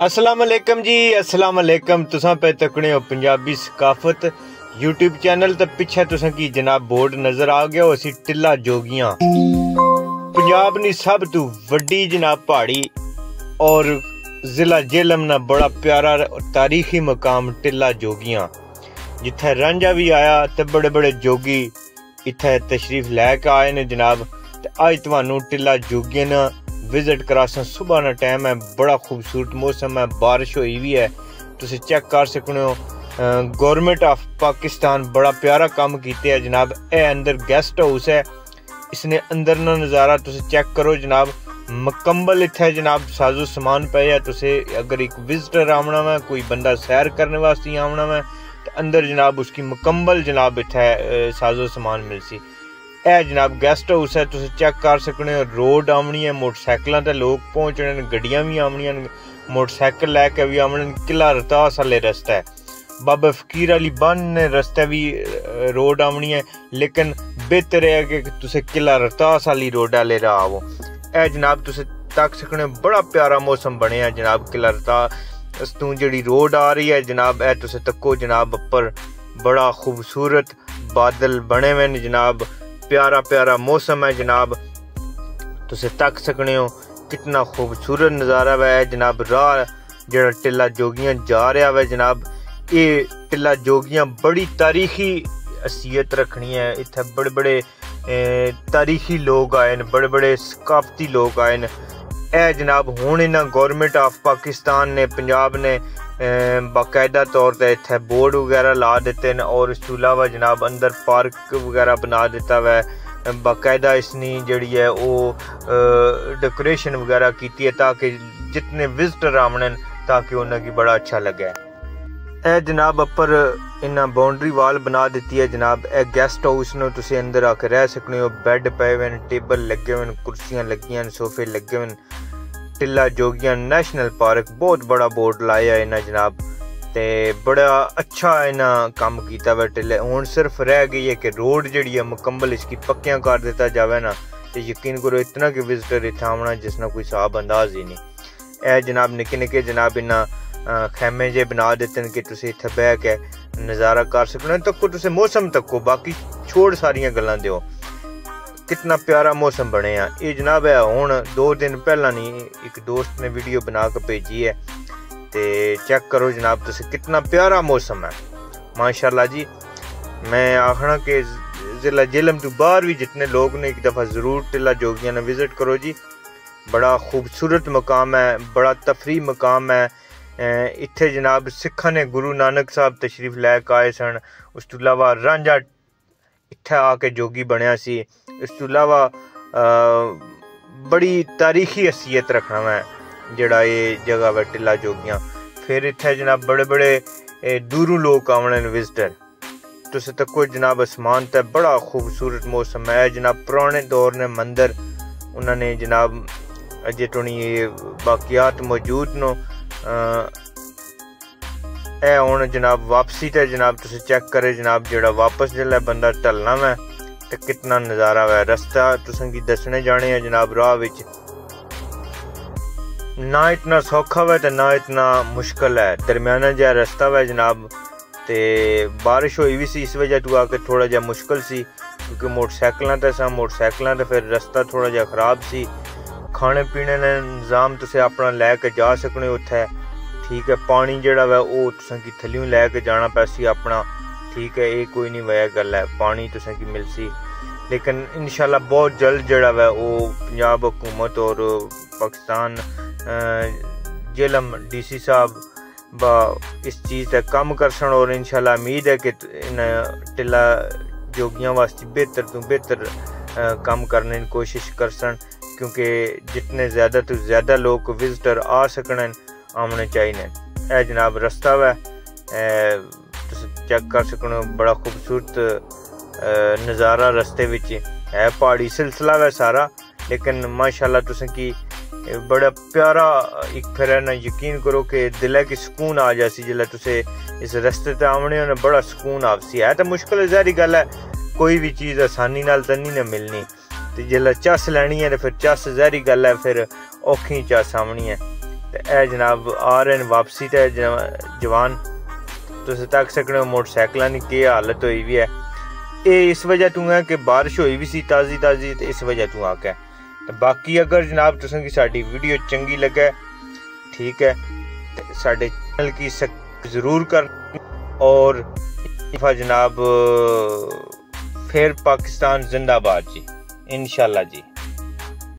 अस्सलाम वालेकुम जी, अस्सलाम वालेकुम। तुसां पे तकने हो पंजाबी सकाफत यूट्यूब चैनल। तो पिछे तुसां की जनाब बोर्ड नज़र आ गया हो, असी टिल्ला जोगियां पंजाब नी सब तो वड्डी जनाब पहाड़ी और ज़िला जेहलम ना बड़ा प्यारा तारीखी मकाम टिल्ला जोगियां, जिथे रांझा भी आया तो बड़े बड़े जोगी इत्थे तशरीफ लैके आए ने जनाब। ते अज तुहानू टिल्ला जोगियां ना विजिट करासा। सुबह ना टाइम है, बड़ा खूबसूरत मौसम है, बारिश हुई भी है, तुसी चेक कर सकते हो। गवर्नमेंट ऑफ पाकिस्तान बड़ा प्यारा काम कीते है जनाब। ए अंदर गेस्ट हाउस है, इसने अंदर ना नज़ारा तुसी चेक करो जनाब। मुकम्मल इत्थे जनाब साजो समान पे है। तुसी अगर एक विजिटर आवना है, कोई बंदा सैर करने वास्ते आवना है तो अंदर जनाब उसकी मुकम्मल जनाब इत्थे साजो समान मिलसी। ए जनाब गेस्ट हाउस है, तुसी चेक कर सकते हो। रोड आमनी है, मोटरसाइकिलों ते लोग पहुंचने, गड्डियां भी आमनियां, मोटरसाइकिल लैके भी आमने। किला रतास वाले रस्ता है, बाबा फकीर अली बन ने रस्ते भी रोड आमनी है, लेकिन बेहतर है कि तुसी किला रतास वाली रोड आले राह आवो। ए जनाब तुसी तक सकने, बड़ा प्यारा मौसम बने है जनाब। किला रतास तू जी रोड आ रही है जनाब, ए तुसी तको जनाब उपर बड़ा खूबसूरत बादल बने हुए ने जनाब। प्यारा प्यारा मौसम है जनाब, तुसी तक सकने हो कितना खूबसूरत नज़ारा है जनाब। राह जड़ा टिल्ला जोगियां जा रहा है जनाब, ये टिल्ला जोगियां बड़ी तारीखी हैसियत रखनी है। इत्थे बड़े बड़े तारीखी लोग आए न, बड़े बड़े सकाफती लोग आए न। ए जनाब हुण इन्हां गवर्नमेंट ऑफ पाकिस्तान ने, पंजाब ने बाकायदा तौर पर इत्थे बोर्ड वगैरह ला दिते हैं, और इस तो इलावा जनाब अंदर पार्क वगैरह बना दिता हुआ है। बाकायदा इसनी जड़ी है वो डेकोरेशन वगैरह की है, ताकि जितने विजिटर आमने ताकि उन्हें बड़ा अच्छा लगे। ए जनाब अपर इन्हें बाउंड्री वाल बना दी है जनाब। ए गेस्ट हाउस में तुसी अंदर आके रह सकते हो। बैड पे हुए, टेबल लगे हुए, कुर्सियां लगी, सोफे लगे हुए। टिल्ला जोगियां नेशनल पार्क बहुत बड़ा बोर्ड लाया है इन्हें जनाब, ते बड़ा अच्छा इन्हें काम किया हुआ टिल्ले। हुण सिर्फ रह गई है कि रोड जड़ी है मुकम्मल इसकी पक्कियां कर दिता जाए ना, तो यकीन करो इतना कि विजिटर इतना आना जिसना कोई हिसाब अंदाज ही नहीं। ए जनाब निके निके जनाब इन्हें खैमे जे बना देते हैं कि तुसी इत्थे बह के नज़ारा कर सकते हो। तको तुसी मौसम तको, बाकी छोड़ सारियां गल्लां दिओ। कितना प्यारा मौसम बने हैं ये जनाब। है हुण 2 दिन पहला नहीं एक दोस्त ने वीडियो बना के भेजी है, तो चेक करो जनाब तुसी कितना प्यारा मौसम है माशाल्लाह जी। मैं आखना कि ज़िला जेहलम तो बाहर भी जितने लोग ने एक दफ़ा ज़रूर टिल्ला जोगियां ने विजिट करो जी। बड़ा खूबसूरत मकाम है, बड़ा तफरी मकाम है। इत्थे जनाब सिखा ने गुरु नानक साहब तशरीफ लैके आए सन। उस तो इलावा रांझा इत्थे आके जोगी बनया सी। इस तो इलावा बड़ी तारीखी हैसियत रखना मैं जड़ा ये जगह है टिल्ला जोगियां। फिर इत्थे जनाब बड़े बड़े दूरों लोग आवने विजिटर। तुसी तको जनाब आसमान ते बड़ा खूबसूरत मौसम है जनाब। पुराने दौर ने मंदिर उन्होंने जनाब अजे टोनी बाकियात मौजूद नो। ए हुण जनाब वापसी ते जनाब तुसी चेक करे जनाब, जड़ा वापस जिल्लै बंदा ढलना वै ते कितना नज़ारा वै। रस्ता तुसें गी दसने जाने हैं जनाब। राह विच ना इतना सौखा वै ते ना इतना मुश्किल है, दरम्याना जिहा रस्ता वै जनाब। ते बारिश हुई भी सी, इस वजह तो आके थोड़ा जिहा मुश्किल सी, क्योंकि मोटरसाइकिलां ते फिर रस्ता थोड़ा जिहा खराब सी। खाने पीने का इंतजाम तुसी अपना लैके जा सकते हो उत्थे, ठीक है। पानी जड़ा वै वो तुसें गी थल्लियों लैके जाना पैसी अपना, ठीक है। ये कोई नहीं वजह गल है, पानी तुसें गी मिलसी। लेकिन इंशाल्लाह बहुत जल्द जड़ा वै वो पंजाब हुकूमत और पाकिस्तान जेहलम DC साहब इस चीज़ का कम करसन, और इंशाल्लाह उम्मीद है कि इन टिल्ला जोगियां वास्ते बेहतर तो बेहतर काम करने की कोशिश करसन, क्योंकि जितने ज़्यादा तो ज़्यादा लोग विजिटर आ सकन आमने चाहिए। ए जनाब रस्ता वै, चेक कर सकते हो। बड़ा खूबसूरत नज़ारा रस्ते विच है, पहाड़ी सिलसिला वै सारा, लेकिन माशाल्लाह तुसें की बड़ा प्यारा एक फिर है ना। यकीन करो कि दिलै की सुकून आ जासी जिल्लै तुसे इस रस्ते ते आमने हो, बड़ा सुकून आवसी। है तो मुश्किल ज़ाहिर गल है, कोई भी चीज़ आसानी नाल तो नहीं मिलनी, तो जिल्लै चस लैनी है तो फिर चस ज़ाहिर गल है फिर औखी चस आमनी है। ਤੇ ਇਹ ਜਨਾਬ ਆ ਰਹੇ ਨੇ ਵਾਪਸੀ ਤੇ ਜਵਾਨ ਤੁਸੀਂ ਤੱਕ ਸਕਣੇ ਹੋ ਮੋਟਰਸਾਈਕਲਾਂ ਦੀ ਕੀ ਹਾਲਤ ਹੋਈ ਵੀ ਹੈ। ਇਹ ਇਸ ਵਜ੍ਹਾ ਤੋਂ ਹੈ ਕਿ ਬਾਰਿਸ਼ ਹੋਈ ਵੀ ਸੀ ਤਾਜ਼ੀ ਤੇ ਇਸ ਵਜ੍ਹਾ ਤੋਂ ਆ ਕੇ ਤੇ ਬਾਕੀ ਅਗਰ ਜਨਾਬ ਤੁਸੀਂ की साडी वीडियो चंगी लगे ठीक है तो साडे चैनल की ज़रूर कर और जनाब फिर पाकिस्तान जिंदाबाद जी इंशाल्लाह जी।